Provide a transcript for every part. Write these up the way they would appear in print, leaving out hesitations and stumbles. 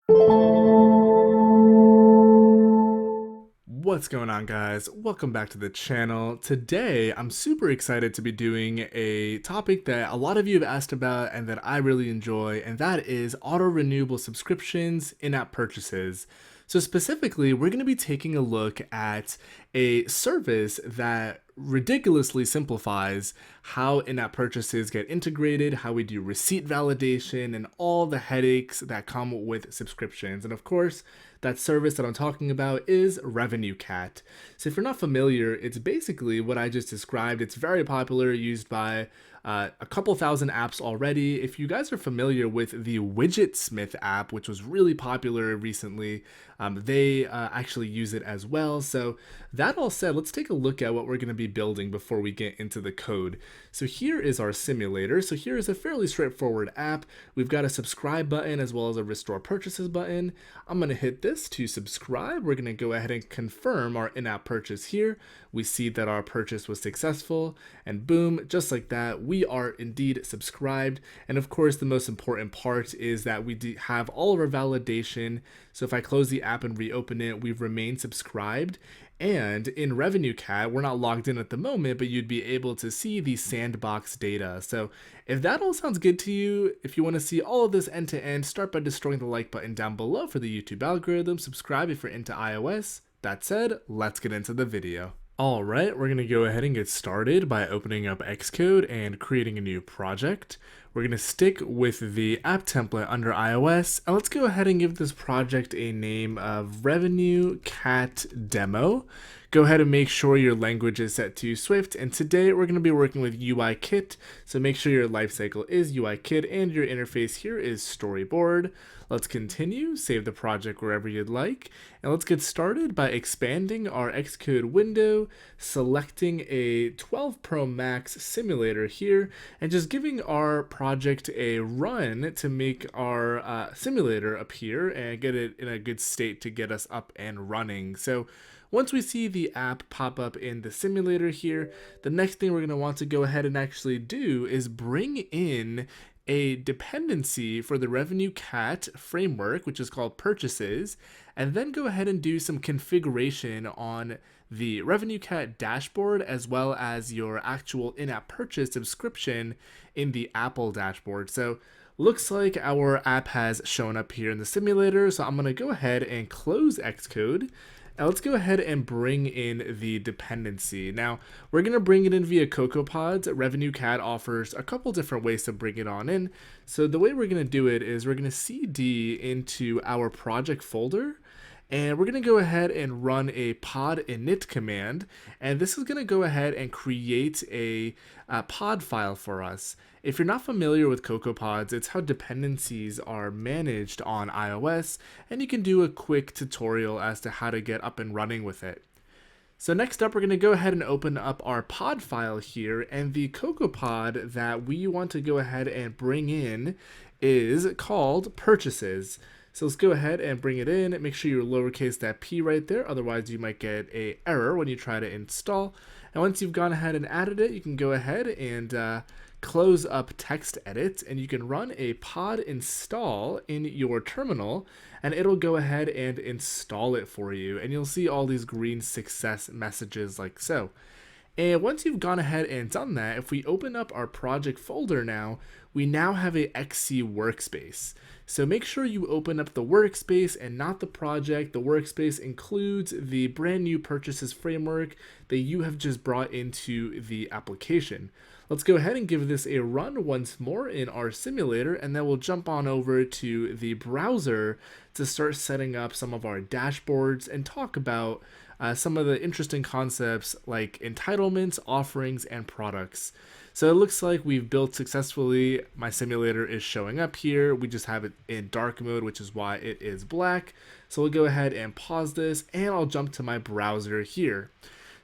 What's going on, guys? Welcome back to the channel. Today, I'm super excited to be doing a topic that a lot of you have asked about and that I really enjoy, and that is auto-renewable subscriptions, in-app purchases. So specifically, we're going to be taking a look at a service that ridiculously simplifies how in-app purchases get integrated, how we do receipt validation, and all the headaches that come with subscriptions. And of course, that service that I'm talking about is RevenueCat. So if you're not familiar, it's basically what I just described. It's very popular, used by a couple thousand apps already. If you guys are familiar with the Widgetsmith app, which was really popular recently, they actually use it as well. So that all said, let's take a look at what we're going to be building before we get into the code. So here is our simulator. So here is a fairly straightforward app. We've got a subscribe button as well as a restore purchases button. I'm going to hit this to subscribe. We're going to go ahead and confirm our in-app purchase here. We see that our purchase was successful, and boom, just like that, we are indeed subscribed. And of course, the most important part is that we have all of our validation. So if I close the app and reopen it, we've remained subscribed. And in RevenueCat, we're not logged in at the moment, but you'd be able to see the sandbox data. So if that all sounds good to you, if you want to see all of this end to end, start by destroying the like button down below for the YouTube algorithm. Subscribe if you're into iOS. That said, let's get into the video. Alright, we're going to go ahead and get started by opening up Xcode and creating a new project. We're going to stick with the app template under iOS, and let's go ahead and give this project a name of RevenueCat Demo. Go ahead and make sure your language is set to Swift, and today we're going to be working with UIKit, so make sure your lifecycle is UIKit and your interface here is Storyboard. Let's continue, save the project wherever you'd like, and let's get started by expanding our Xcode window, selecting a 12 Pro Max simulator here, and just giving our project a run to make our simulator appear and get it in a good state to get us up and running. So once we see the app pop up in the simulator here, the next thing we're going to want to go ahead and actually do is bring in a dependency for the RevenueCat framework, which is called purchases, and then go ahead and do some configuration on the RevenueCat dashboard as well as your actual in-app purchase subscription in the Apple dashboard. So looks like our app has shown up here in the simulator, so I'm going to go ahead and close Xcode. Now let's go ahead and bring in the dependency. Now we're going to bring it in via CocoaPods. RevenueCat offers a couple different ways to bring it on in. So the way we're going to do it is we're going to CD into our project folder, and we're going to go ahead and run a pod init command, and this is going to go ahead and create a pod file for us. If you're not familiar with CocoaPods, it's how dependencies are managed on iOS, and you can do a quick tutorial as to how to get up and running with it. So next up, we're going to go ahead and open up our pod file here, and the CocoaPod that we want to go ahead and bring in is called purchases. So let's go ahead and bring it in. Make sure you lowercase that p right there, otherwise you might get an error when you try to install. And once you've gone ahead and added it, you can go ahead and close up text edit, and you can run a pod install in your terminal, and it'll go ahead and install it for you, and you'll see all these green success messages like so. And once you've gone ahead and done that, if we open up our project folder now, we now have a XC workspace. So make sure you open up the workspace and not the project. The workspace includes the brand new purchases framework that you have just brought into the application. Let's go ahead and give this a run once more in our simulator, and then we'll jump on over to the browser to start setting up some of our dashboards and talk about some of the interesting concepts like entitlements, offerings, and products. So it looks like we've built successfully. My simulator is showing up here. We just have it in dark mode, which is why it is black. So we'll go ahead and pause this, and I'll jump to my browser here.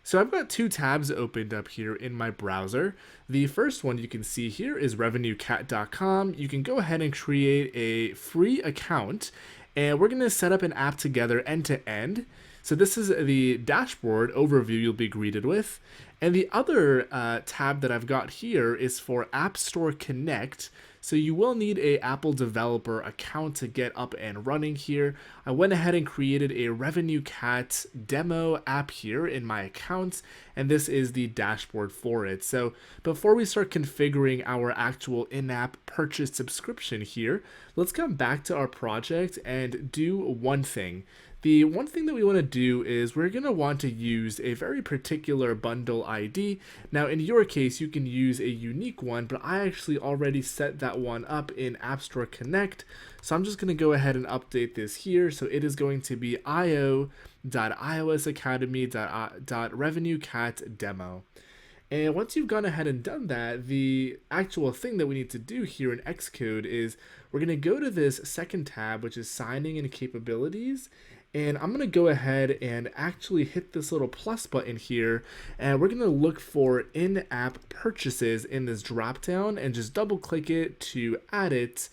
So I've got two tabs opened up here in my browser. The first one you can see here is RevenueCat.com. You can go ahead and create a free account, and we're going to set up an app together end to end. So this is the dashboard overview you'll be greeted with. And the other tab that I've got here is for App Store Connect. So you will need a Apple developer account to get up and running here. I went ahead and created a RevenueCat demo app here in my account, and this is the dashboard for it. So before we start configuring our actual in-app purchase subscription here, let's come back to our project and do one thing. The one thing that we want to do is we're going to want to use a very particular bundle ID. Now in your case, you can use a unique one, but I actually already set that one up in App Store Connect. So I'm just going to go ahead and update this here. So it is going to be io.iosacademy.revenuecat demo. And once you've gone ahead and done that, the actual thing that we need to do here in Xcode is we're going to go to this second tab, which is signing and capabilities. And I'm going to go ahead and actually hit this little plus button here, and we're going to look for in-app purchases in this dropdown and just double click it to add it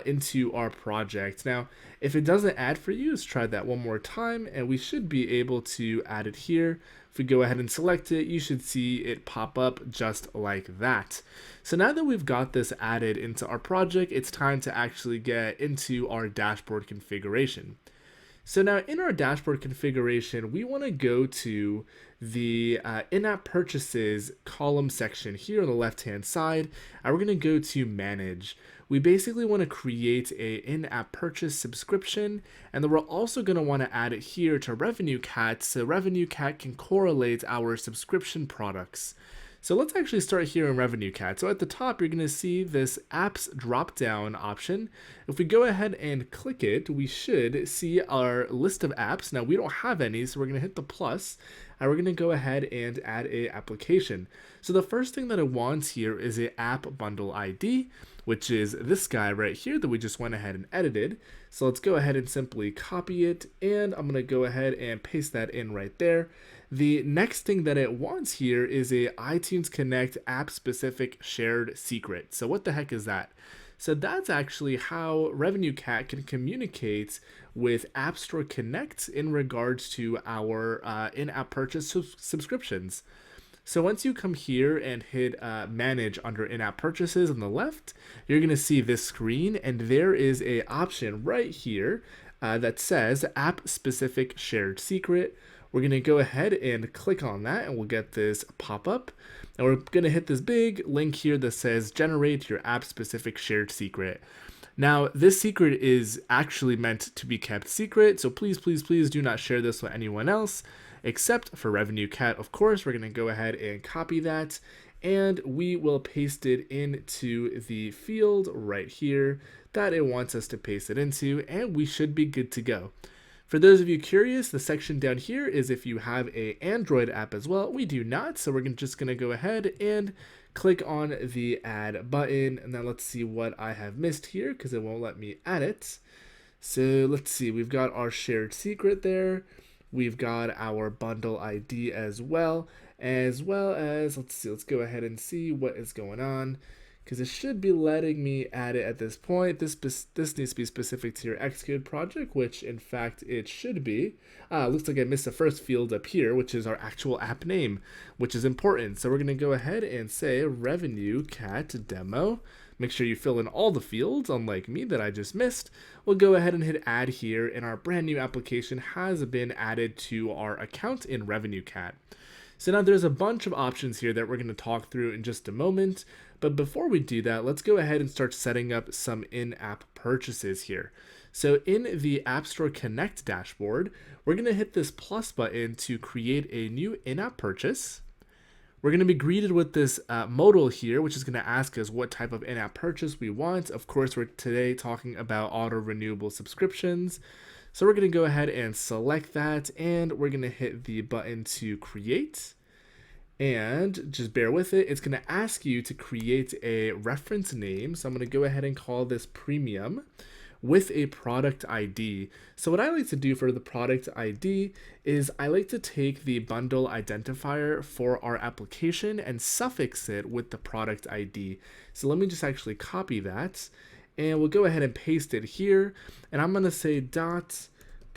into our project. Now, if it doesn't add for you, let's try that one more time, and we should be able to add it here. If we go ahead and select it, you should see it pop up just like that. So now that we've got this added into our project, it's time to actually get into our dashboard configuration. So now in our dashboard configuration, we want to go to the in-app purchases column section here on the left-hand side, and we're going to go to manage. We basically want to create a in-app purchase subscription, and then we're also going to want to add it here to RevenueCat so RevenueCat can correlate our subscription products. So let's actually start here in RevenueCat. So at the top, you're going to see this apps drop-down option. If we go ahead and click it, we should see our list of apps. Now we don't have any, so we're going to hit the plus, and we're going to go ahead and add a application. So the first thing that it wants here is a app bundle ID, which is this guy right here that we just went ahead and edited. So let's go ahead and simply copy it, and I'm going to go ahead and paste that in right there. The next thing that it wants here is a iTunes Connect app specific shared secret. So what the heck is that? So that's actually how RevenueCat can communicate with App Store Connect in regards to our in-app purchase subscriptions. So once you come here and hit manage under in-app purchases on the left, you're going to see this screen, and there is a option right here that says app specific shared secret. We're going to go ahead and click on that, and we'll get this pop up. And we're going to hit this big link here that says generate your app specific shared secret. Now, this secret is actually meant to be kept secret, so please, please, please do not share this with anyone else, except for RevenueCat, of course. We're going to go ahead and copy that, and we will paste it into the field right here that it wants us to paste it into, and we should be good to go. For those of you curious, the section down here is if you have an Android app as well. We do not, so we're just going to go ahead and click on the add button. And then let's see what I have missed here because it won't let me add it. So let's see, we've got our shared secret there. We've got our bundle ID as well as, let's see, let's go ahead and see what is going on, because it should be letting me add it at this point. This needs to be specific to your Xcode project, which in fact it should be. Looks like I missed the first field up here, which is our actual app name, which is important. So we're going to go ahead and say RevenueCat demo. Make sure you fill in all the fields, unlike me that I just missed. We'll go ahead and hit add here, and our brand new application has been added to our account in RevenueCat. So now there's a bunch of options here that we're going to talk through in just a moment. But before we do that, let's go ahead and start setting up some in-app purchases here. So in the App Store Connect dashboard, we're going to hit this plus button to create a new in-app purchase. We're going to be greeted with this modal here, which is going to ask us what type of in-app purchase we want. Of course, we're today talking about auto-renewable subscriptions. So we're going to go ahead and select that, and we're going to hit the button to create. And just bear with it, it's going to ask you to create a reference name. So I'm going to go ahead and call this premium with a product ID. So what I like to do for the product ID is I like to take the bundle identifier for our application and suffix it with the product ID. So let me just actually copy that, and we'll go ahead and paste it here. And I'm going to say dot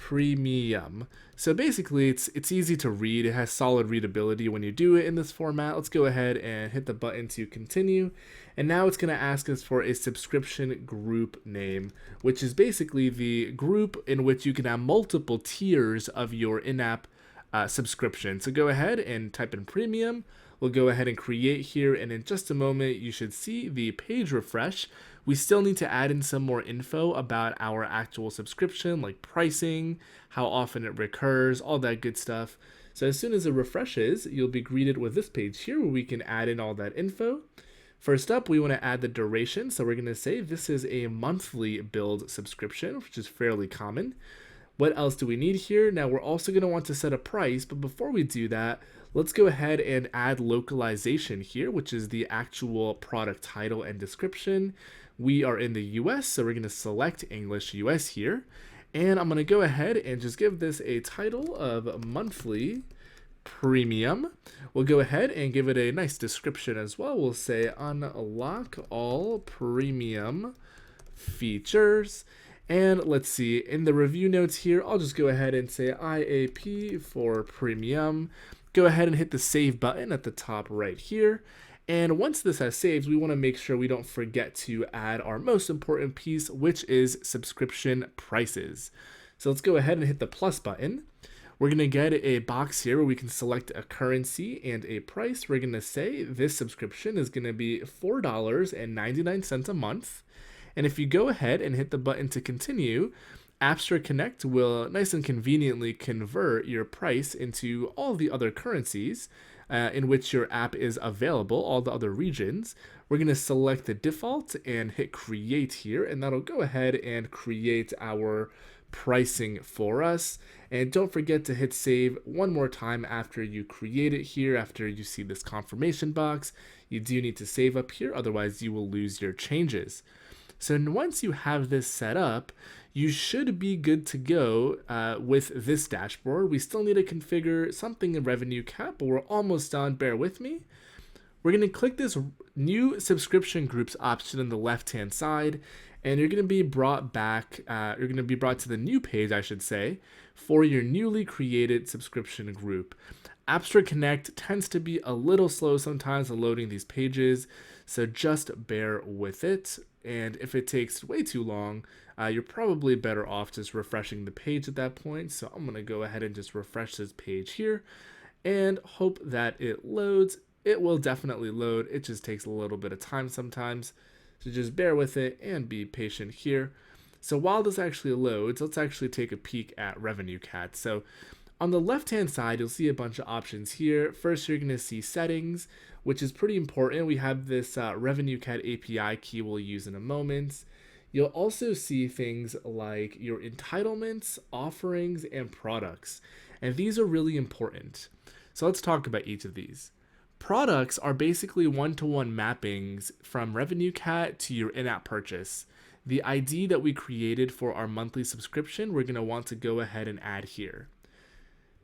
premium. So basically it's easy to read. It has solid readability when you do it in this format. Let's go ahead and hit the button to continue. And now it's going to ask us for a subscription group name, which is basically the group in which you can have multiple tiers of your in-app subscription. So go ahead and type in premium. We'll go ahead and create here, and in just a moment you should see the page refresh. We still need to add in some more info about our actual subscription, like pricing, how often it recurs, all that good stuff. So as soon as it refreshes, you'll be greeted with this page here where we can add in all that info. First up, we want to add the duration. So we're going to say this is a monthly billed subscription, which is fairly common. What else do we need here? Now we're also going to want to set a price, but before we do that, let's go ahead and add localization here, which is the actual product title and description. We are in the US, so we're going to select English US here. And I'm going to go ahead and just give this a title of monthly premium. We'll go ahead and give it a nice description as well. We'll say unlock all premium features. And let's see, in the review notes here, I'll just go ahead and say IAP for premium. Go ahead and hit the save button at the top right here. And once this has saved, we want to make sure we don't forget to add our most important piece, which is subscription prices. So let's go ahead and hit the plus button. We're going to get a box here where we can select a currency and a price. We're going to say this subscription is going to be $4.99 a month. And if you go ahead and hit the button to continue, App Store Connect will nice and conveniently convert your price into all the other currencies in which your app is available, all the other regions. We're going to select the default and hit create here, and that'll go ahead and create our pricing for us. And don't forget to hit save one more time after you create it here, after you see this confirmation box. You do need to save up here, otherwise you will lose your changes. So once you have this set up, you should be good to go with this dashboard. We still need to configure something in RevenueCat, but we're almost done. Bear with me. We're going to click this new subscription groups option on the left-hand side, and you're going to be brought back. You're going to be brought to the new page, I should say, for your newly created subscription group. App Store Connect tends to be a little slow sometimes in loading these pages, so just bear with it. And if it takes way too long, you're probably better off just refreshing the page at that point. So I'm going to go ahead and just refresh this page here and hope that it loads. It will definitely load. It just takes a little bit of time sometimes. So just bear with it and be patient here. So while this actually loads, let's actually take a peek at RevenueCat. So on the left-hand side, you'll see a bunch of options here. First, you're going to see settings, which is pretty important. We have this RevenueCat API key we'll use in a moment. You'll also see things like your entitlements, offerings, and products. And these are really important. So let's talk about each of these. Products are basically one-to-one mappings from RevenueCat to your in-app purchase. The ID that we created for our monthly subscription, we're going to want to go ahead and add here.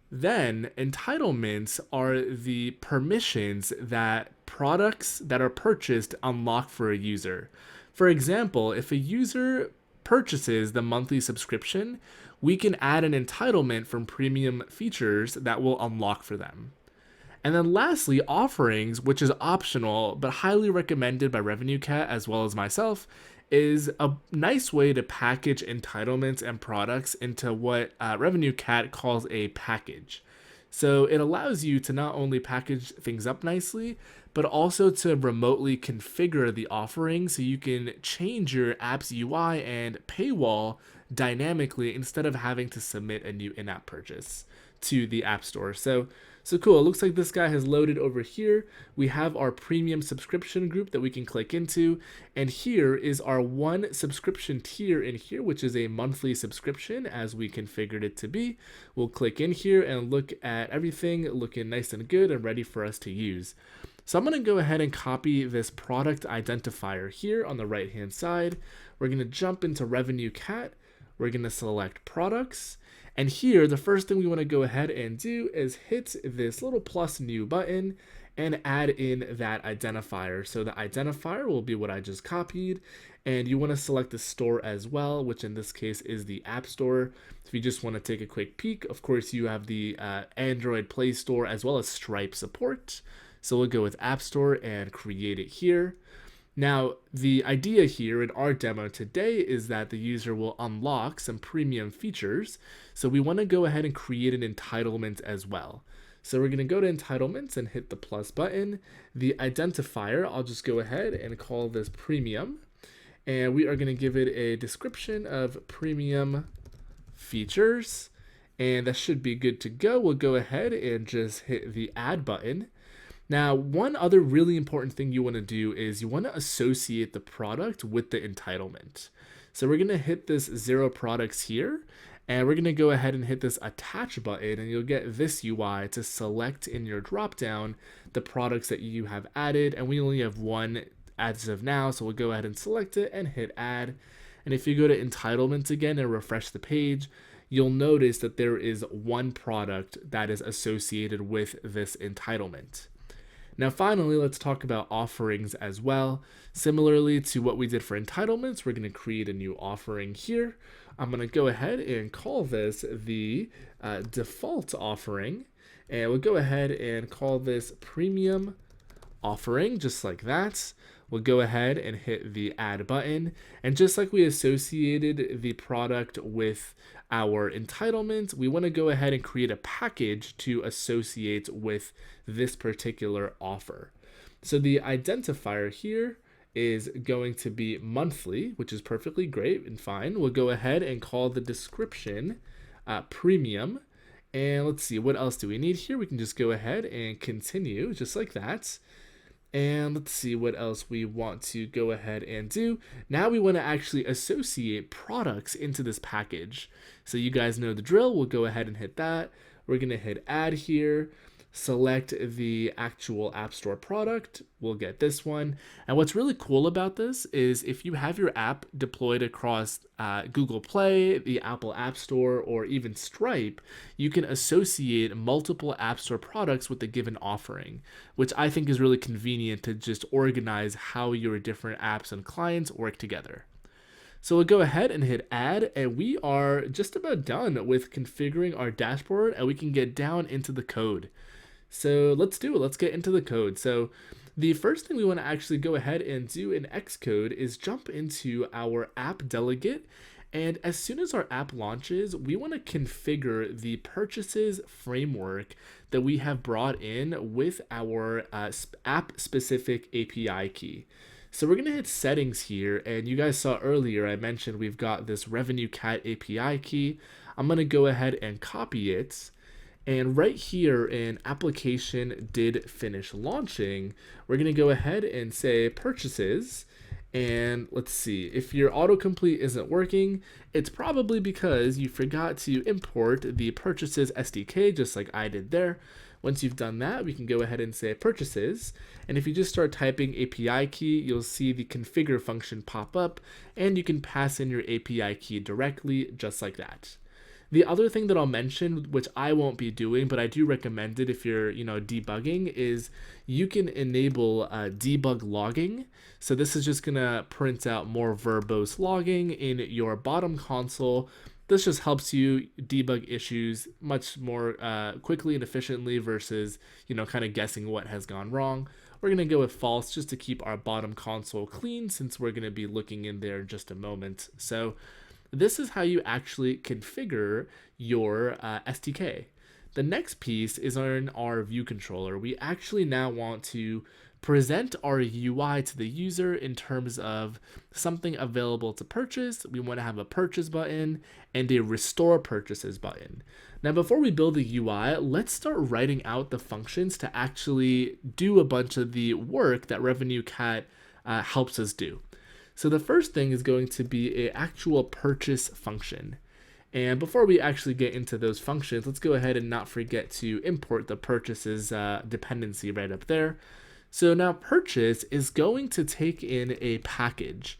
Then entitlements are the permissions that products that are purchased unlock for a user. For example, if a user purchases the monthly subscription, we can add an entitlement from premium features that will unlock for them. And then lastly, offerings, which is optional but highly recommended by RevenueCat as well as myself, is a nice way to package entitlements and products into what RevenueCat calls a package. So it allows you to not only package things up nicely, but also to remotely configure the offering so you can change your app's UI and paywall dynamically instead of having to submit a new in-app purchase to the App Store. So cool. It looks like this guy has loaded over here. We have our premium subscription group that we can click into. And here is our one subscription tier in here, which is a monthly subscription as we configured it to be. We'll click in here and look at everything looking nice and good and ready for us to use. So I'm going to go ahead and copy this product identifier here on the right hand side. We're going to jump into RevenueCat. We're going to select products. And here, the first thing we want to go ahead and do is hit this little plus new button and add in that identifier. So the identifier will be what I just copied. And you want to select the store as well, which in this case is the App Store. If you just want to take a quick peek, of course, you have the Android Play Store as well as Stripe support. So we'll go with App Store and create it here. Now, the idea here in our demo today is that the user will unlock some premium features. So we want to go ahead and create an entitlement as well. So we're going to go to entitlements and hit the plus button. The identifier, I'll just go ahead and call this premium. And we are going to give it a description of premium features. And that should be good to go. We'll go ahead and just hit the add button. Now, one other really important thing you want to do is you want to associate the product with the entitlement. So we're going to hit this 0 products here, and we're going to go ahead and hit this attach button, and you'll get this UI to select in your dropdown the products that you have added, and we only have one as of now, so we'll go ahead and select it and hit add. And if you go to entitlements again and refresh the page, you'll notice that there is one product that is associated with this entitlement. Now, finally, let's talk about offerings as well. Similarly to what we did for entitlements, we're going to create a new offering here. I'm going to go ahead and call this the default offering, and we'll go ahead and call this premium offering, just like that. We'll go ahead and hit the add button, and just like we associated the product with our entitlement, we want to go ahead and create a package to associate with this particular offer. So the identifier here is going to be monthly, which is perfectly great and fine. We'll go ahead and call the description premium. And let's see, what else do we need here? We can just go ahead and continue just like that. And let's see what else we want to go ahead and do. Now we want to actually associate products into this package. So you guys know the drill. We'll go ahead and hit that. We're going to hit add here, select the actual App Store product. We'll get this one. And what's really cool about this is if you have your app deployed across Google Play, the Apple App Store, or even Stripe, you can associate multiple App Store products with a given offering, which I think is really convenient to just organize how your different apps and clients work together. So we'll go ahead and hit add, and we are just about done with configuring our dashboard, and we can get down into the code. So let's do it. Let's get into the code. So the first thing we want to actually go ahead and do in Xcode is jump into our app delegate. And as soon as our app launches, we want to configure the purchases framework that we have brought in with our app-specific API key. So we're going to hit settings here, and you guys saw earlier I mentioned we've got this RevenueCat API key. I'm going to go ahead and copy it. And right here in application did finish launching, we're going to go ahead and say purchases. And let's see, if your autocomplete isn't working, it's probably because you forgot to import the purchases SDK, just like I did there. Once you've done that, we can go ahead and say purchases. And if you just start typing API key, you'll see the configure function pop up, and you can pass in your API key directly, just like that. The other thing that I'll mention, which I won't be doing, but I do recommend it if you're, debugging, is you can enable debug logging. So this is just gonna print out more verbose logging in your bottom console. This just helps you debug issues much more quickly and efficiently versus, kind of guessing what has gone wrong. We're gonna go with false just to keep our bottom console clean, since we're gonna be looking in there in just a moment. So this is how you actually configure your SDK. The next piece is in our view controller. We actually now want to present our UI to the user in terms of something available to purchase. We want to have a purchase button and a restore purchases button. Now, before we build the UI, let's start writing out the functions to actually do a bunch of the work that RevenueCat helps us do. So the first thing is going to be an actual purchase function. And before we actually get into those functions, let's go ahead and not forget to import the purchases dependency right up there. So now purchase is going to take in a package.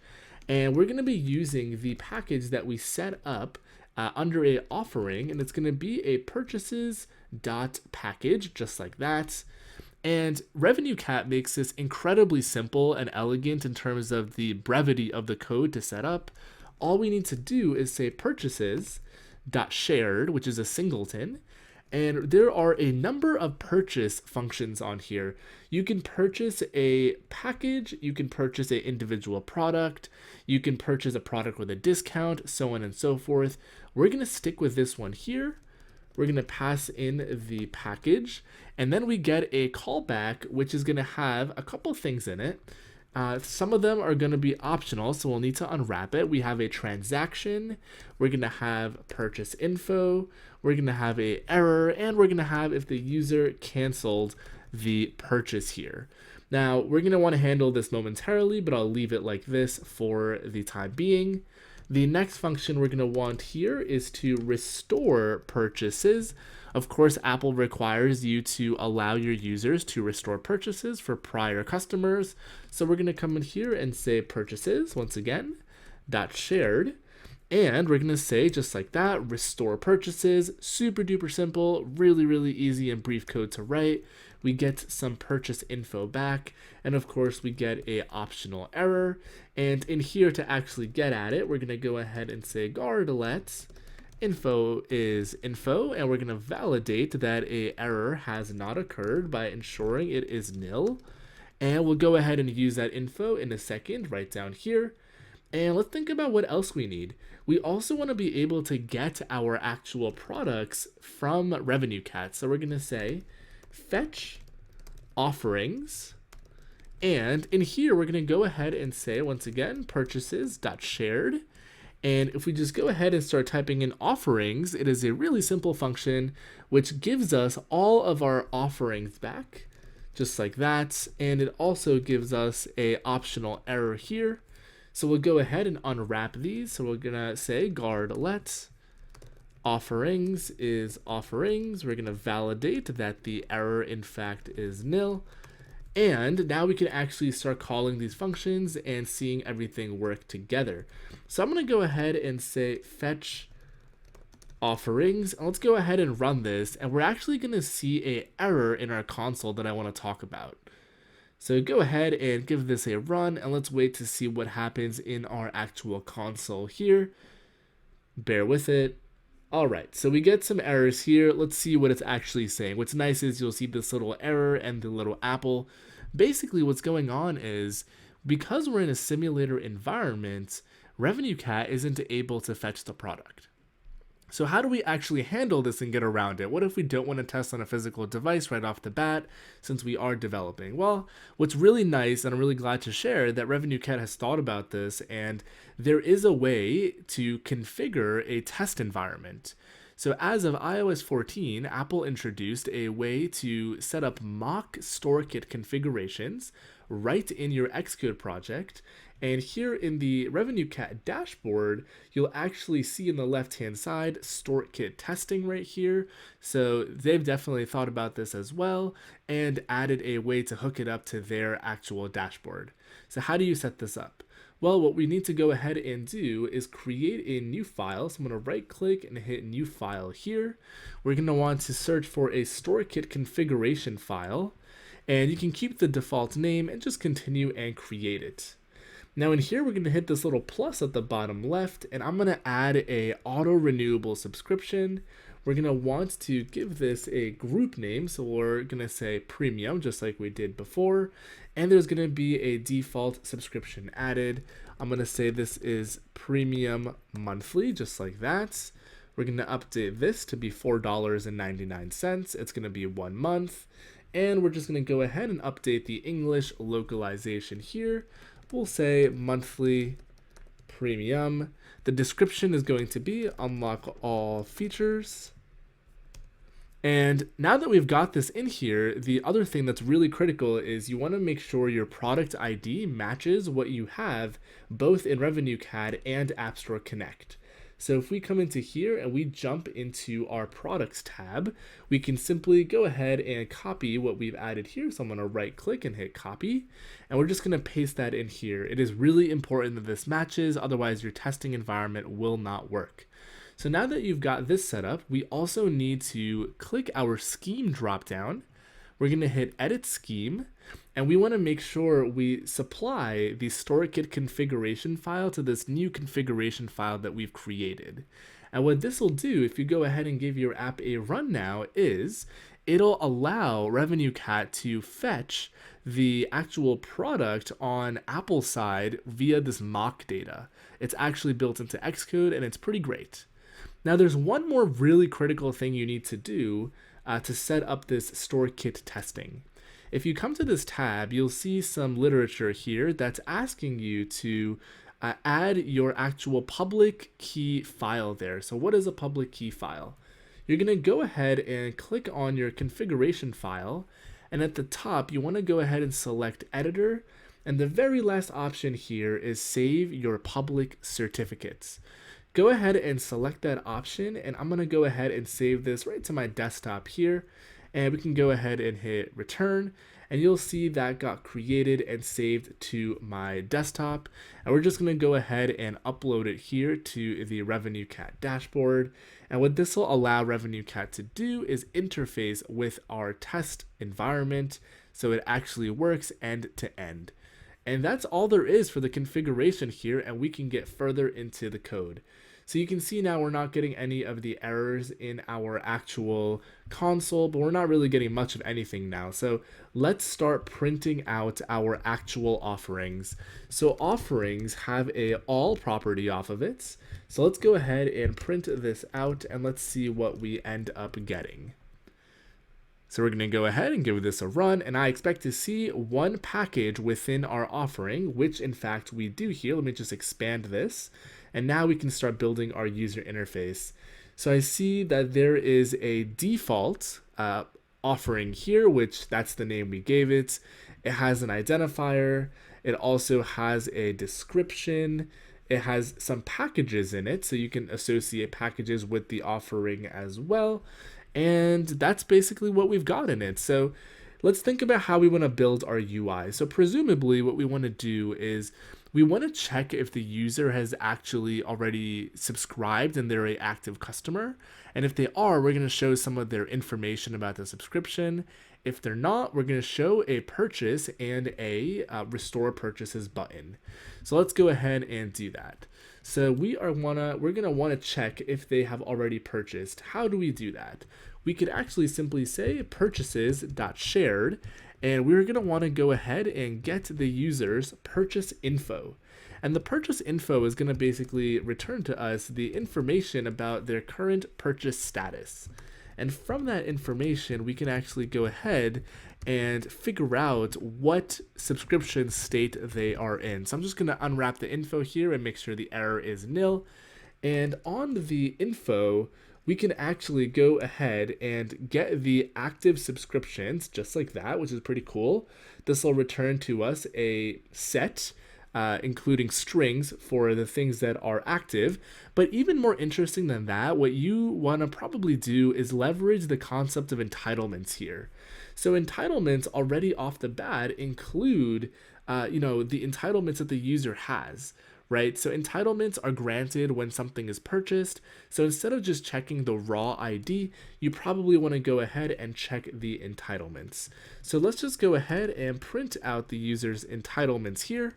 And we're going to be using the package that we set up under a offering, and it's going to be a purchases.package, just like that. And RevenueCat makes this incredibly simple and elegant in terms of the brevity of the code to set up. All we need to do is say purchases.shared, which is a singleton, and there are a number of purchase functions on here. You can purchase a package, you can purchase an individual product, you can purchase a product with a discount, so on and so forth. We're going to stick with this one here. We're going to pass in the package, and then we get a callback, which is going to have a couple things in it. Some of them are going to be optional, so we'll need to unwrap it. We have a transaction, we're going to have purchase info, we're going to have a error, and we're going to have if the user canceled the purchase here. Now, we're going to want to handle this momentarily, but I'll leave it like this for the time being. The next function we're going to want here is to restore purchases. Of course, Apple requires you to allow your users to restore purchases for prior customers. So we're going to come in here and say purchases, once again, .shared. And we're going to say, just like that, restore purchases. Super duper simple, really, really easy and brief code to write. We get some purchase info back, and of course we get a optional error. And in here, to actually get at it, we're going to go ahead and say guard let info is info, and we're going to validate that a error has not occurred by ensuring it is nil. And we'll go ahead and use that info in a second right down here. And let's think about what else we need. We also want to be able to get our actual products from RevenueCat. So we're going to say fetch offerings, and in here we're going to go ahead and say, once again, purchases.shared. And if we just go ahead and start typing in offerings, it is a really simple function which gives us all of our offerings back, just like that. And it also gives us a optional error here. So we'll go ahead and unwrap these. So we're going to say guard let offerings is offerings. We're going to validate that the error in fact is nil. And now we can actually start calling these functions and seeing everything work together. So I'm going to go ahead and say fetch offerings. And let's go ahead and run this. And we're actually going to see an error in our console that I want to talk about. So go ahead and give this a run, and let's wait to see what happens in our actual console here. Bear with it. All right, so we get some errors here. Let's see what it's actually saying. What's nice is you'll see this little error and the little apple. Basically, what's going on is because we're in a simulator environment, RevenueCat isn't able to fetch the product. So how do we actually handle this and get around it? What if we don't want to test on a physical device right off the bat since we are developing? Well, what's really nice, and I'm really glad to share, that RevenueCat has thought about this, and there is a way to configure a test environment. So as of iOS 14, Apple introduced a way to set up mock StoreKit configurations right in your Xcode project. And here in the RevenueCat dashboard, you'll actually see in the left-hand side StoreKit testing right here. So they've definitely thought about this as well and added a way to hook it up to their actual dashboard. So how do you set this up? Well, what we need to go ahead and do is create a new file. So I'm going to right-click and hit New File here. We're going to want to search for a StoreKit configuration file, and you can keep the default name and just continue and create it. Now in here, we're going to hit this little plus at the bottom left, and I'm going to add a auto-renewable subscription. We're going to want to give this a group name, so we're going to say premium, just like we did before. And there's going to be a default subscription added. I'm going to say this is premium monthly, just like that. We're going to update this to be $4.99. It's going to be 1 month. And we're just going to go ahead and update the English localization here. We'll say monthly premium. The description is going to be unlock all features. And now that we've got this in here, the other thing that's really critical is you want to make sure your product ID matches what you have both in RevenueCat and App Store Connect. So if we come into here and we jump into our products tab, we can simply go ahead and copy what we've added here. So I'm going to right click and hit copy, and we're just going to paste that in here. It is really important that this matches, otherwise your testing environment will not work. So now that you've got this set up, we also need to click our scheme dropdown. We're going to hit edit scheme, and we want to make sure we supply the StoreKit configuration file to this new configuration file that we've created. And what this will do, if you go ahead and give your app a run now, is it'll allow RevenueCat to fetch the actual product on Apple side via this mock data. It's actually built into Xcode, and it's pretty great. Now there's one more really critical thing you need to do to set up this StoreKit testing. If you come to this tab, you'll see some literature here that's asking you to add your actual public key file there. So what is a public key file? You're going to go ahead and click on your configuration file, and at the top you want to go ahead and select editor, and the very last option here is save your public certificates. Go ahead and select that option, and I'm going to go ahead and save this right to my desktop here, and we can go ahead and hit return, and you'll see that got created and saved to my desktop. And we're just going to go ahead and upload it here to the RevenueCat dashboard. And what this will allow RevenueCat to do is interface with our test environment so it actually works end to end. And that's all there is for the configuration here, and we can get further into the code. So you can see now we're not getting any of the errors in our actual console, but we're not really getting much of anything now. So let's start printing out our actual offerings. So offerings have a all property off of it. So let's go ahead and print this out, and let's see what we end up getting. So we're going to go ahead and give this a run, and I expect to see one package within our offering, which in fact we do here. Let me just expand this, and now we can start building our user interface. So I see that there is a default offering here, which that's the name we gave it. It has an identifier. It also has a description. It has some packages in it, so you can associate packages with the offering as well. And that's basically what we've got in it. So let's think about how we want to build our UI. So presumably what we want to do is we want to check if the user has actually already subscribed and they're an active customer. And if they are, we're going to show some of their information about the subscription. If they're not, we're going to show a purchase and a restore purchases button. So let's go ahead and do that. So we're gonna want to check if they have already purchased. How do we do that? We could actually simply say purchases.shared, and we're gonna want to go ahead and get the user's purchase info. And the purchase info is gonna basically return to us the information about their current purchase status. And from that information, we can actually go ahead and figure out what subscription state they are in. So I'm just going to unwrap the info here and make sure the error is nil. And on the info, we can actually go ahead and get the active subscriptions just like that, which is pretty cool. This will return to us a set including strings for the things that are active. But even more interesting than that, what you want to probably do is leverage the concept of entitlements here. So entitlements already off the bat include, the entitlements that the user has, right? So entitlements are granted when something is purchased. So instead of just checking the raw ID, you probably want to go ahead and check the entitlements. So let's just go ahead and print out the user's entitlements here.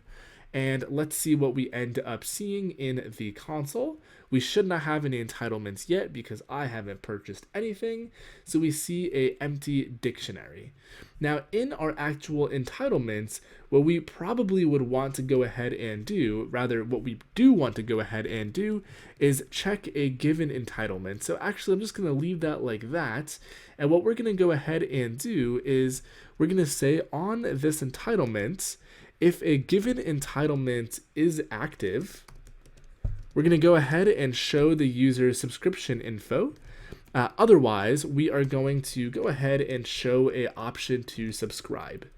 And let's see what we end up seeing in the console. We should not have any entitlements yet because I haven't purchased anything. So we see an empty dictionary. Now in our actual entitlements, what we probably would want to go ahead and do, rather what we do want to go ahead and do is check a given entitlement. So actually I'm just going to leave that like that. And what we're going to go ahead and do is we're going to say on this entitlement, if a given entitlement is active, we're going to go ahead and show the user's subscription info. Otherwise, we are going to go ahead and show an option to subscribe.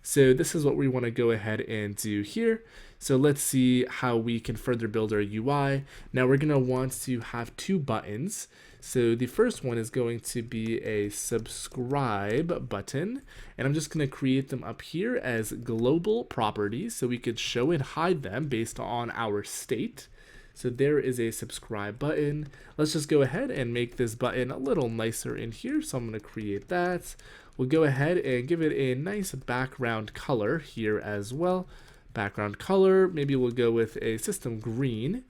So this is what we want to go ahead and do here. So let's see how we can further build our UI. Now we're going to want to have two buttons. So the first one is going to be a subscribe button, and I'm just going to create them up here as global properties so we could show and hide them based on our state. So there is a subscribe button. Let's just go ahead and make this button a little nicer in here. So I'm going to create that. We'll go ahead and give it a nice background color here as well. Background color, maybe we'll go with a system green.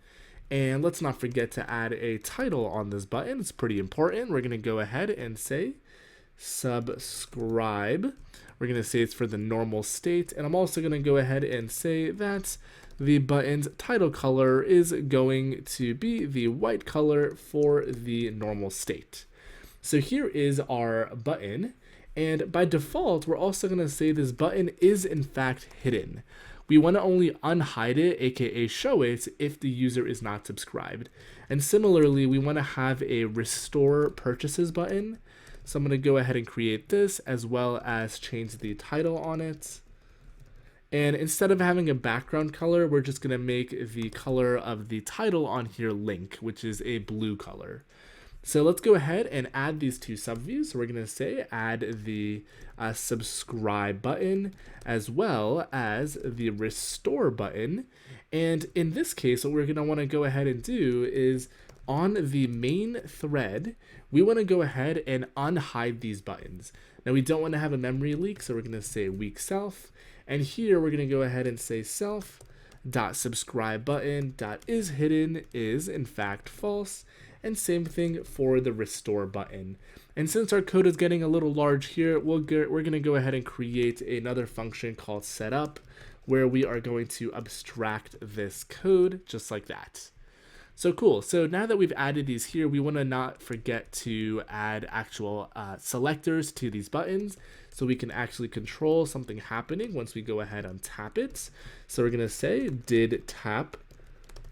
And let's not forget to add a title on this button. It's pretty important. We're going to go ahead and say subscribe. We're going to say it's for the normal state. And I'm also going to go ahead and say that the button's title color is going to be the white color for the normal state. So here is our button. And by default, we're also going to say this button is in fact hidden. We want to only unhide it, aka show it, if the user is not subscribed. And similarly, we want to have a restore purchases button. So I'm going to go ahead and create this as well as change the title on it. And instead of having a background color, we're just going to make the color of the title on here link, which is a blue color. So let's go ahead and add these two subviews. So we're going to say add the subscribe button as well as the restore button. And in this case, what we're going to want to go ahead and do is on the main thread, we want to go ahead and unhide these buttons. Now we don't want to have a memory leak, so we're going to say weak self. And here we're going to go ahead and say self.subscribe button.is hidden is in fact false. And same thing for the restore button. And since our code is getting a little large here, we're going to go ahead and create another function called setup, where we are going to abstract this code just like that. So cool. So now that we've added these here, we want to not forget to add actual selectors to these buttons so we can actually control something happening once we go ahead and tap it. So we're going to say did tap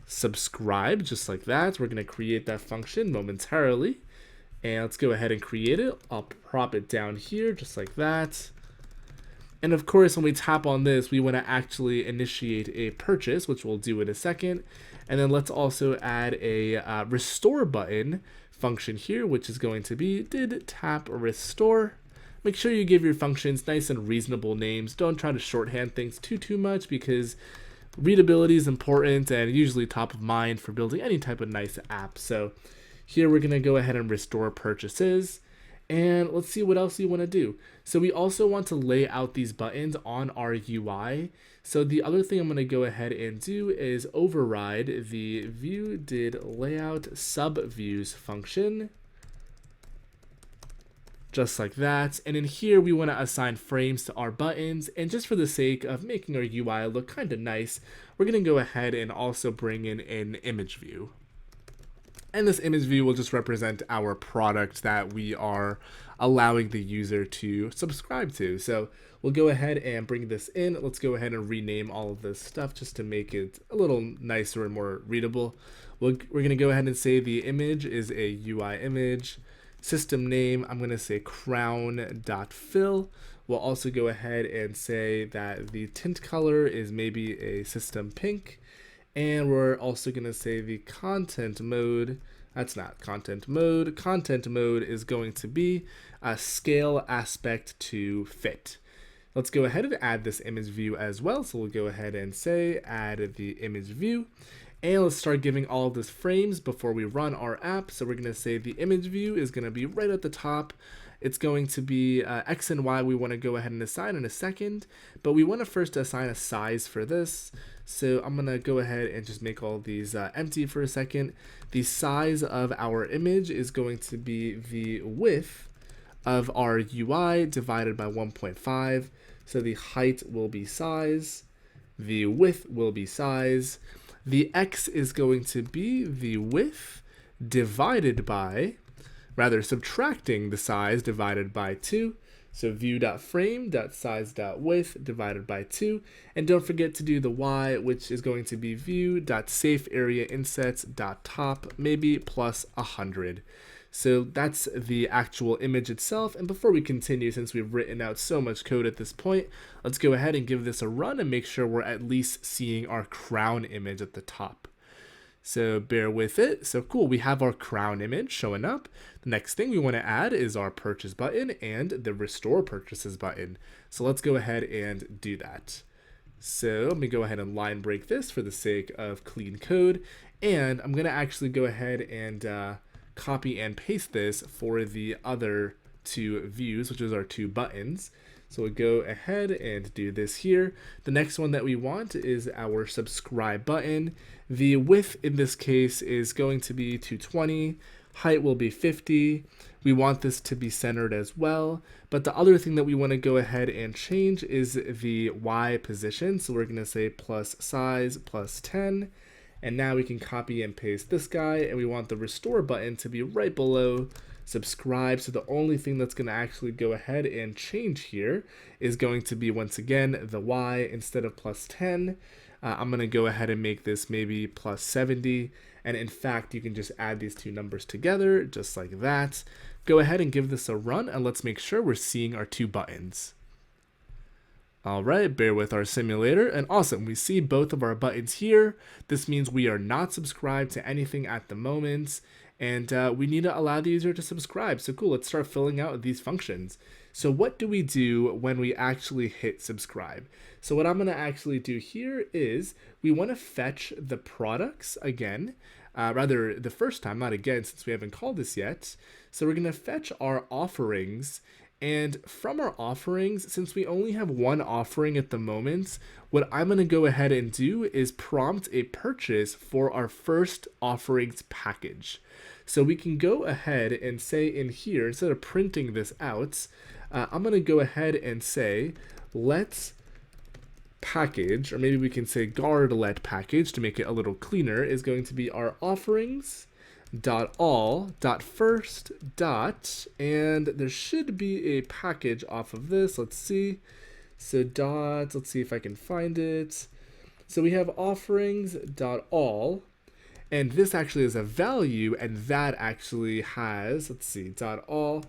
subscribe, just like that. We're going to create that function momentarily. And let's go ahead and create it. I'll prop it down here just like that. And of course, when we tap on this, we want to actually initiate a purchase, which we'll do in a second. And then let's also add a restore button function here, which is going to be did tap restore. Make sure you give your functions nice and reasonable names. Don't try to shorthand things too much, because readability is important and usually top of mind for building any type of nice app. So here we're going to go ahead and restore purchases. And let's see what else you want to do. So we also want to lay out these buttons on our UI. So the other thing I'm going to go ahead and do is override the view did layout subviews function. Just like that. And in here, we want to assign frames to our buttons. And just for the sake of making our UI look kind of nice, we're going to go ahead and also bring in an image view. And this image view will just represent our product that we are allowing the user to subscribe to. So we'll go ahead and bring this in. Let's go ahead and rename all of this stuff just to make it a little nicer and more readable. We're going to go ahead and say the image is a UI image. System name, I'm going to say crown.fill. We'll also go ahead and say that the tint color is maybe a system pink. And we're also going to say the content mode, that's not content mode. Content mode is going to be a scale aspect to fit. Let's go ahead and add this image view as well. So we'll go ahead and say add the image view. And let's start giving all of this frames before we run our app. So we're going to say the image view is going to be right at the top. It's going to be X and Y we want to go ahead and assign in a second. But we want to first assign a size for this. So I'm going to go ahead and just make all these empty for a second. The size of our image is going to be the width of our UI divided by 1.5. So the height will be size. The width will be size. The X is going to be the width divided by, rather subtracting the size divided by 2. So view.frame.size.width divided by 2. And don't forget to do the Y, which is going to be view.safeAreaInsets.top, maybe plus 100. So that's the actual image itself. And before we continue, since we've written out so much code at this point, let's go ahead and give this a run and make sure we're at least seeing our crown image at the top. So bear with it. So cool, we have our crown image showing up. The next thing we want to add is our purchase button and the restore purchases button. So let's go ahead and do that. So let me go ahead and line break this for the sake of clean code. And I'm going to actually go ahead and copy and paste this for the other two views, which is our two buttons. So we'll go ahead and do this here. The next one that we want is our subscribe button. The width in this case is going to be 220. Height will be 50. We want this to be centered as well. But the other thing that we want to go ahead and change is the Y position. So we're going to say plus size plus 10. And now we can copy and paste this guy. And we want the restore button to be right below subscribe. So the only thing that's going to actually go ahead and change here is going to be, once again, the Y instead of plus 10. I'm going to go ahead and make this maybe plus 70. And in fact, you can just add these two numbers together just like that. Go ahead and give this a run, and let's make sure we're seeing our two buttons. All right, bear with our simulator, and awesome, we see both of our buttons here. This means we are not subscribed to anything at the moment, and we need to allow the user to subscribe. So cool, let's start filling out these functions. So what do we do when we actually hit subscribe? So what I'm going to actually do here is we want to fetch the products again, rather the first time, not again, since we haven't called this yet. So we're going to fetch our offerings. And from our offerings, since we only have one offering at the moment, what I'm going to go ahead and do is prompt a purchase for our first offerings package. So we can go ahead and say in here, instead of printing this out, I'm going to go ahead and say, let's package, or maybe we can say guard let package to make it a little cleaner, is going to be our offerings dot all dot first dot, and there should be a package off of this. Let's see. So dot, let's see if I can find it. So we have offerings dot all, and this actually is a value, and that actually has, let's see, dot all,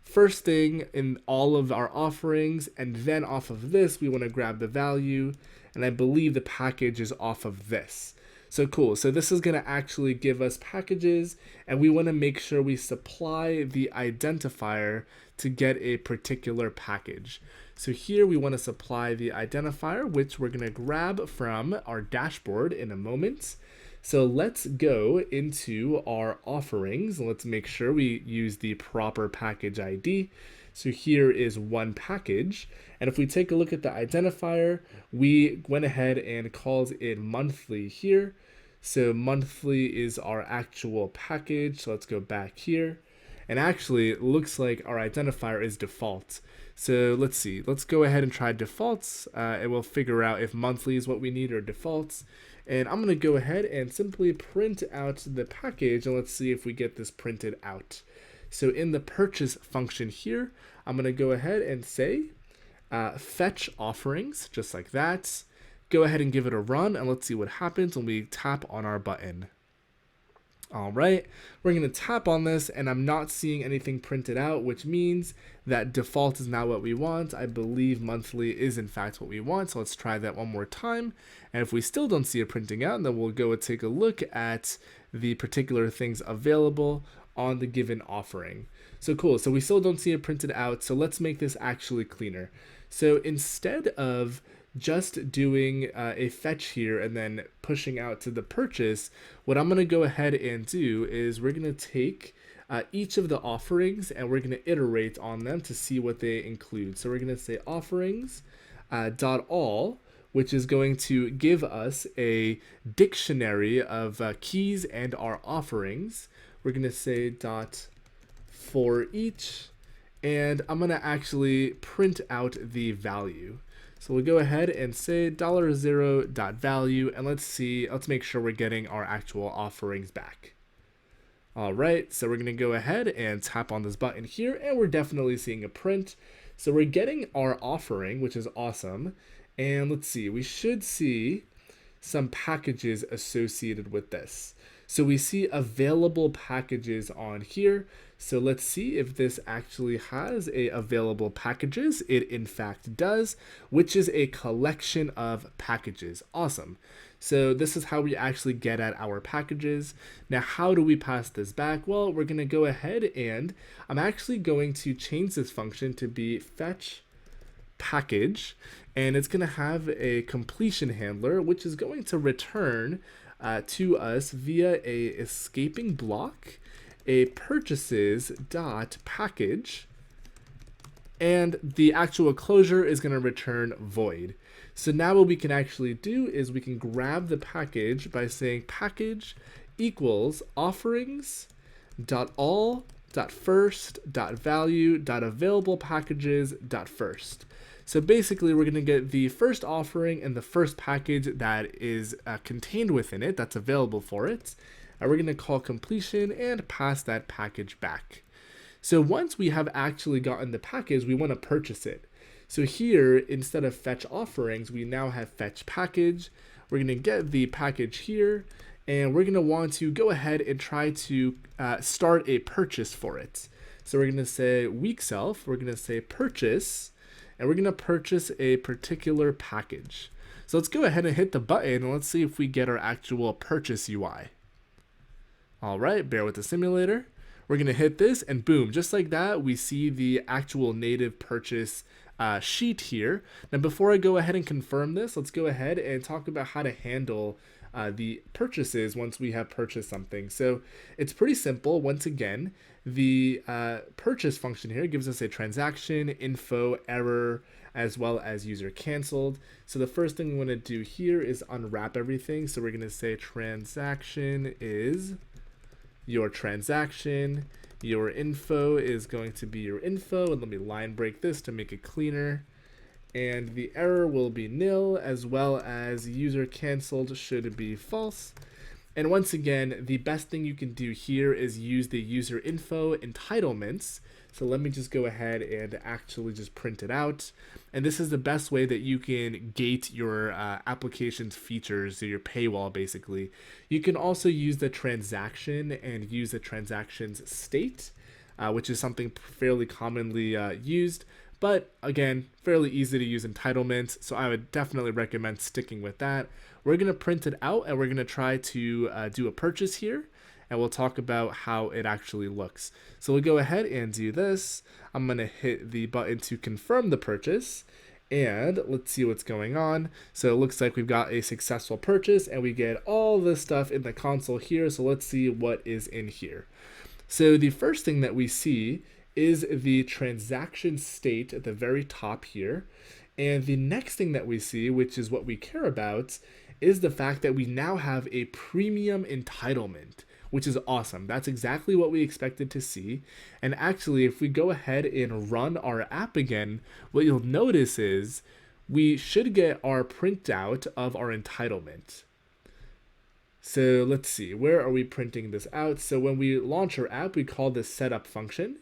first thing in all of our offerings, and then off of this we want to grab the value, and I believe the package is off of this. So cool, so this is going to actually give us packages, and we want to make sure we supply the identifier to get a particular package. So here we want to supply the identifier, which we're going to grab from our dashboard in a moment. So let's go into our offerings, and let's make sure we use the proper package ID. So here is one package, and if we take a look at the identifier, we went ahead and called it monthly here. So monthly is our actual package. So let's go back here, and actually it looks like our identifier is default. So let's see, let's go ahead and try defaults, and we'll figure out if monthly is what we need or defaults. And I'm going to go ahead and simply print out the package, and let's see if we get this printed out. So in the purchase function here, I'm going to go ahead and say fetch offerings, just like that. Go ahead and give it a run, and let's see what happens when we tap on our button. All right, we're going to tap on this, and I'm not seeing anything printed out, which means that default is not what we want. I believe monthly is in fact what we want, so let's try that one more time. And if we still don't see it printing out, then we'll go and take a look at the particular things available on the given offering. So cool, so we still don't see it printed out, so let's make this actually cleaner. So instead of just doing a fetch here and then pushing out to the purchase, what I'm going to go ahead and do is we're going to take each of the offerings, and we're going to iterate on them to see what they include. So we're going to say offerings dot all, which is going to give us a dictionary of keys and our offerings. We're going to say dot for each, and I'm going to actually print out the value. So we'll go ahead and say $0.value, and let's make sure we're getting our actual offerings back. All right, so we're going to go ahead and tap on this button here, and we're definitely seeing a print. So we're getting our offering, which is awesome. And let's see, we should see some packages associated with this. So we see available packages on here. So let's see if this actually has a available packages. It in fact does, which is a collection of packages. Awesome. So this is how we actually get at our packages. Now, how do we pass this back? Well, we're going to go ahead and I'm actually going to change this function to be fetch package, and it's going to have a completion handler, which is going to return to us via a escaping block, a purchases dot package, and the actual closure is going to return void. So now what we can actually do is we can grab the package by saying package equals offerings dot all dot first dot value dot available packages dot first. So basically we're going to get the first offering and the first package that is contained within it, that's available for it. We're going to call completion and pass that package back. So once we have actually gotten the package, we want to purchase it. So here, instead of fetch offerings, we now have fetch package. We're going to get the package here, and we're going to want to go ahead and try to start a purchase for it. So we're going to say weak self, we're going to say purchase, and we're going to purchase a particular package. So let's go ahead and hit the button, and let's see if we get our actual purchase UI. All right, bear with the simulator. We're going to hit this, and boom, just like that, we see the actual native purchase sheet here. Now, before I go ahead and confirm this, let's go ahead and talk about how to handle the purchases once we have purchased something. So it's pretty simple. Once again, the purchase function here gives us a transaction, info, error, as well as user canceled. So the first thing we want to do here is unwrap everything. So we're going to say transaction is your transaction, your info is going to be your info, and let me line break this to make it cleaner. And the error will be nil, as well as user canceled should be false. And once again, the best thing you can do here is use the user info entitlements. So let me just go ahead and actually just print it out. And this is the best way that you can gate your application's features, so your paywall basically. You can also use the transaction and use the transaction's state, which is something fairly commonly used. But again, fairly easy to use entitlements, so I would definitely recommend sticking with that. We're going to print it out, and we're going to try to do a purchase here, and we'll talk about how it actually looks. So we'll go ahead and do this. I'm going to hit the button to confirm the purchase, and let's see what's going on. So it looks like we've got a successful purchase, and we get all this stuff in the console here, so let's see what is in here. So the first thing that we see is the transaction state at the very top here. And the next thing that we see, which is what we care about, is the fact that we now have a premium entitlement, which is awesome. That's exactly what we expected to see. And actually, if we go ahead and run our app again, what you'll notice is we should get our printout of our entitlement. So let's see, where are we printing this out? So when we launch our app, we call this setup function.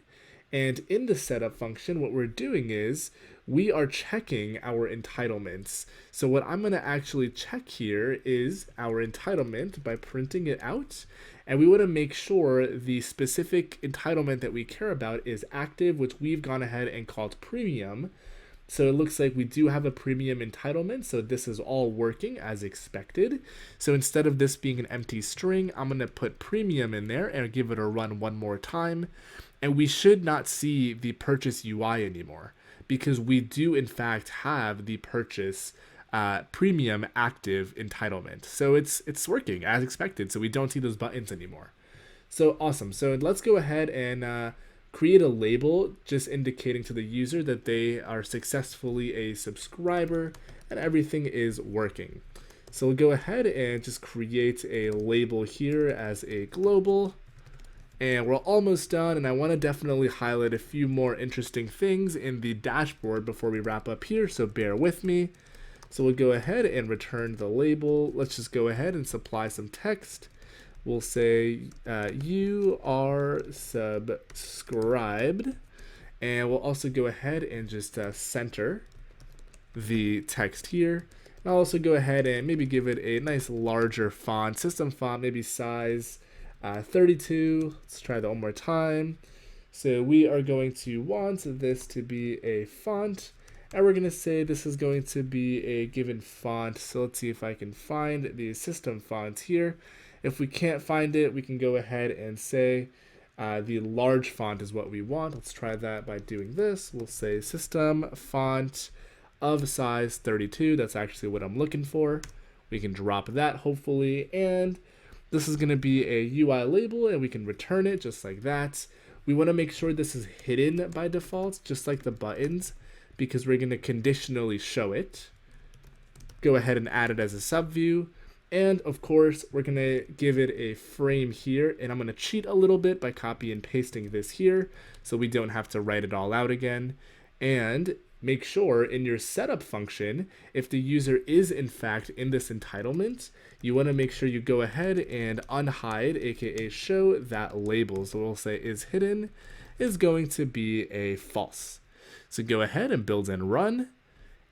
And in the setup function, what we're doing is we are checking our entitlements. So what I'm going to actually check here is our entitlement by printing it out. And we want to make sure the specific entitlement that we care about is active, which we've gone ahead and called premium. So it looks like we do have a premium entitlement. So this is all working as expected. So instead of this being an empty string, I'm going to put premium in there and give it a run one more time. And we should not see the purchase UI anymore because we do in fact have the purchase premium active entitlement. So it's working as expected. So we don't see those buttons anymore. So awesome. So let's go ahead and create a label just indicating to the user that they are successfully a subscriber and everything is working. So we'll go ahead and just create a label here as a global. And we're almost done, and I want to definitely highlight a few more interesting things in the dashboard before we wrap up here, so bear with me. So we'll go ahead and return the label. Let's just go ahead and supply some text. We'll say you are subscribed, and we'll also go ahead and just center the text here. I'll also go ahead and maybe give it a nice larger font, system font, maybe size 32. Let's try that one more time. So we are going to want this to be a font, and we're going to say this is going to be a given font. So let's see if I can find the system font here. If we can't find it, we can go ahead and say the large font is what we want. Let's try that by doing this. We'll say system font of size 32. That's actually what I'm looking for. We can drop that hopefully, and this is going to be a UI label, and we can return it just like that. We want to make sure this is hidden by default, just like the buttons, because we're going to conditionally show it. Go ahead and add it as a subview. And of course, we're going to give it a frame here, and I'm going to cheat a little bit by copy and pasting this here so we don't have to write it all out again. And make sure in your setup function, if the user is in fact in this entitlement, you want to make sure you go ahead and unhide, aka show that label. So we'll say is hidden is going to be a false. So go ahead and build and run.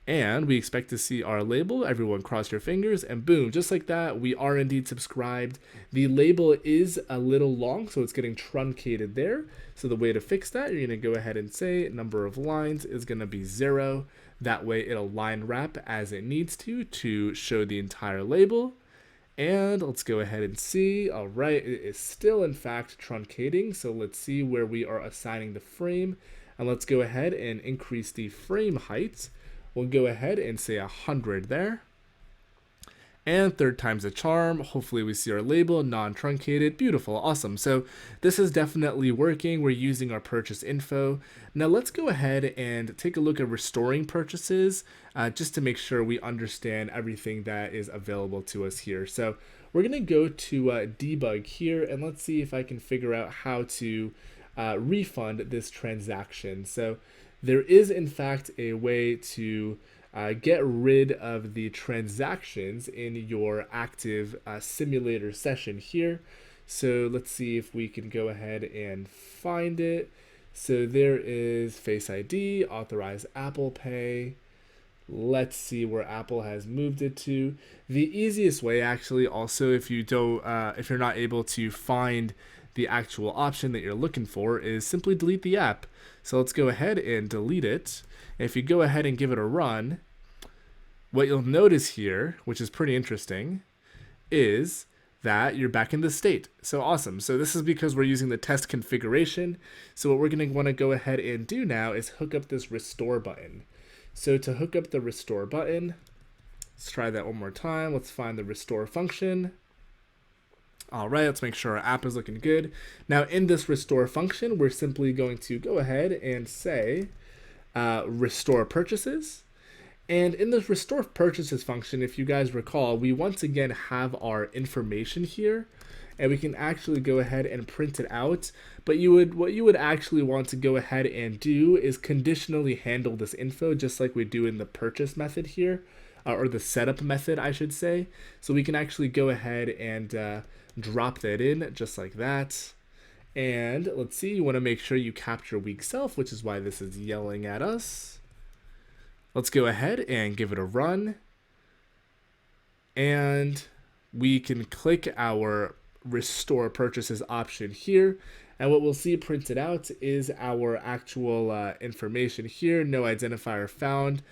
And we expect to see our label. Everyone cross your fingers, and boom, just like that, we are indeed subscribed. The label is a little long, so it's getting truncated there. So the way to fix that, you're gonna go ahead and say number of lines is gonna be 0. That way it'll line wrap as it needs to show the entire label. And let's go ahead and see. All right, it is still in fact truncating. So let's see where we are assigning the frame. And let's go ahead and increase the frame height. We'll go ahead and say 100 there. And third time's the charm. Hopefully we see our label non-truncated. Beautiful, awesome. So this is definitely working. We're using our purchase info. Now let's go ahead and take a look at restoring purchases just to make sure we understand everything that is available to us here. So we're gonna go to debug here, and let's see if I can figure out how to refund this transaction. So there is in fact a way to get rid of the transactions in your active simulator session here. So let's see if we can go ahead and find it. So there is Face ID, authorize Apple Pay. Let's see where Apple has moved it to. The easiest way actually also, if you don't if you're not able to find the actual option that you're looking for, is simply delete the app. So let's go ahead and delete it. And if you go ahead and give it a run, what you'll notice here, which is pretty interesting, is that you're back in the state. So awesome. So this is because we're using the test configuration. So what we're going to want to go ahead and do now is hook up this restore button. So to hook up the restore button, let's try that one more time. Let's find the restore function. All right, let's make sure our app is looking good. Now in this restore function, we're simply going to go ahead and say restore purchases. And in this restore purchases function, if you guys recall, we once again have our information here, and we can actually go ahead and print it out. But what you would actually want to go ahead and do is conditionally handle this info just like we do in the purchase method here, or the setup method, I should say. So we can actually go ahead and drop that in just like that. And let's see, you want to make sure you capture weak self, which is why this is yelling at us. Let's go ahead and give it a run. And we can click our restore purchases option here. And what we'll see printed out is our actual information here, no identifier found.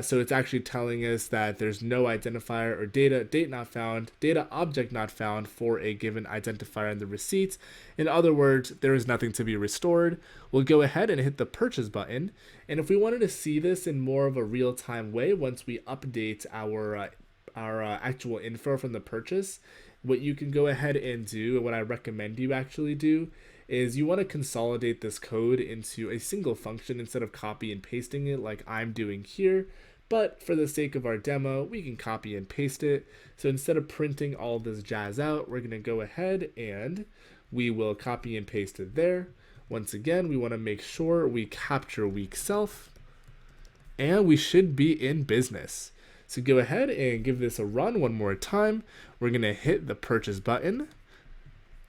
So it's actually telling us that there's no identifier or date not found, data object not found for a given identifier in the receipt. In other words, there is nothing to be restored. We'll go ahead and hit the purchase button. And if we wanted to see this in more of a real-time way, once we update our actual info from the purchase, what you can go ahead and do, and what I recommend you actually do, is you want to consolidate this code into a single function instead of copy and pasting it like I'm doing here. But for the sake of our demo, we can copy and paste it. So instead of printing all this jazz out, we're going to go ahead and we will copy and paste it there. Once again, we want to make sure we capture weak self, and we should be in business. So go ahead and give this a run one more time. We're going to hit the purchase button.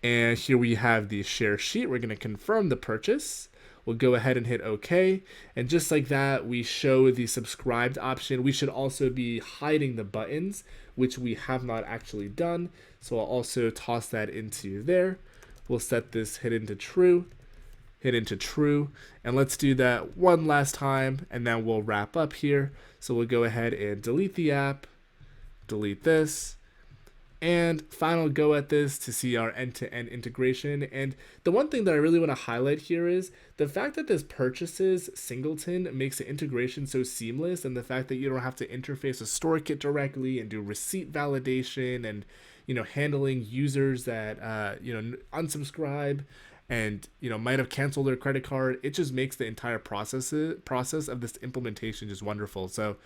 And here we have the share sheet. We're going to confirm the purchase. We'll go ahead and hit OK. And just like that, we show the subscribed option. We should also be hiding the buttons, which we have not actually done. So I'll also toss that into there. We'll set this hidden to true, and let's do that one last time, and then we'll wrap up here. So we'll go ahead and delete the app, delete this, and final go at this to see our end-to-end integration. And the one thing that I really want to highlight here is the fact that this purchases singleton makes the integration so seamless, and the fact that you don't have to interface with StoreKit directly and do receipt validation and handling users that unsubscribe and might have canceled their credit card. It just makes the entire process of this implementation just wonderful. So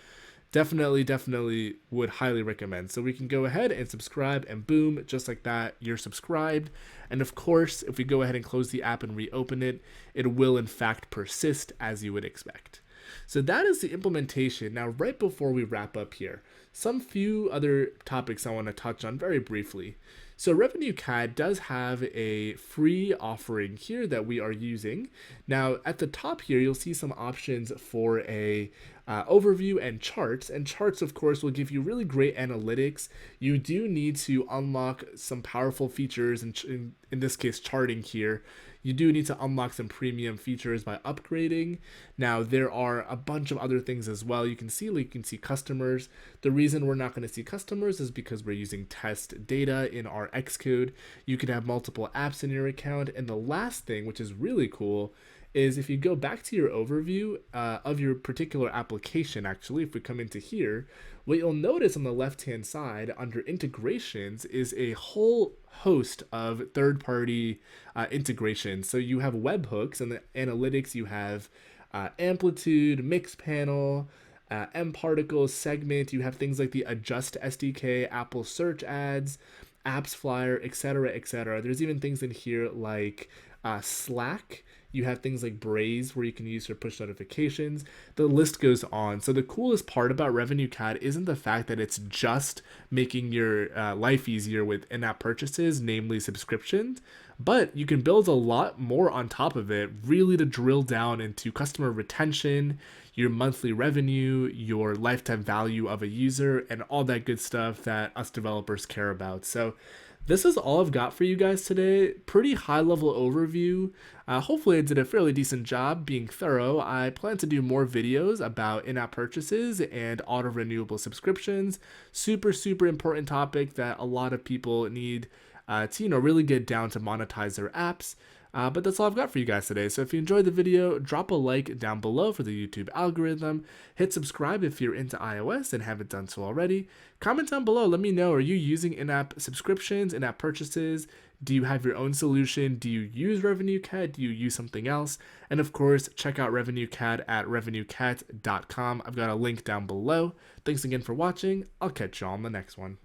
definitely would highly recommend. So we can go ahead and subscribe, and boom, just like that, you're subscribed. And of course, if we go ahead and close the app and reopen it, it will in fact persist as you would expect. So that is the implementation. Now, right before we wrap up here, some few other topics I want to touch on very briefly. So RevenueCat does have a free offering here that we are using. Now at the top here, you'll see some options for a overview and charts. And charts, of course, will give you really great analytics. You do need to unlock some powerful features, and in this case, charting here. You do need to unlock some premium features by upgrading. Now, there are a bunch of other things as well. You can see customers. The reason we're not going to see customers is because we're using test data in our Xcode. You can have multiple apps in your account. And the last thing, which is really cool, is if you go back to your overview of your particular application, actually, if we come into here, what you'll notice on the left-hand side under integrations is a whole host of third-party integrations. So you have webhooks, and the analytics, you have amplitude, Mixpanel, mParticle, Segment. You have things like the Adjust SDK, Apple Search Ads, Apps Flyer, etc., etc. There's even things in here like Slack. You have things like Braze where you can use for push notifications. The list goes on. So the coolest part about RevenueCat isn't the fact that it's just making your life easier with in-app purchases, namely subscriptions, but you can build a lot more on top of it, really to drill down into customer retention, your monthly revenue, your lifetime value of a user, and all that good stuff that us developers care about. So this is all I've got for you guys today. Pretty high level overview. Hopefully I did a fairly decent job being thorough. I plan to do more videos about in-app purchases and auto-renewable subscriptions. Super important topic that a lot of people need to really get down to monetize their apps. But that's all I've got for you guys today. So if you enjoyed the video, drop a like down below for the YouTube algorithm. Hit subscribe if you're into iOS and haven't done so already. Comment down below. Let me know, are you using in-app subscriptions, in-app purchases? Do you have your own solution? Do you use RevenueCat? Do you use something else? And of course, check out RevenueCat at RevenueCat.com. I've got a link down below. Thanks again for watching. I'll catch you all on the next one.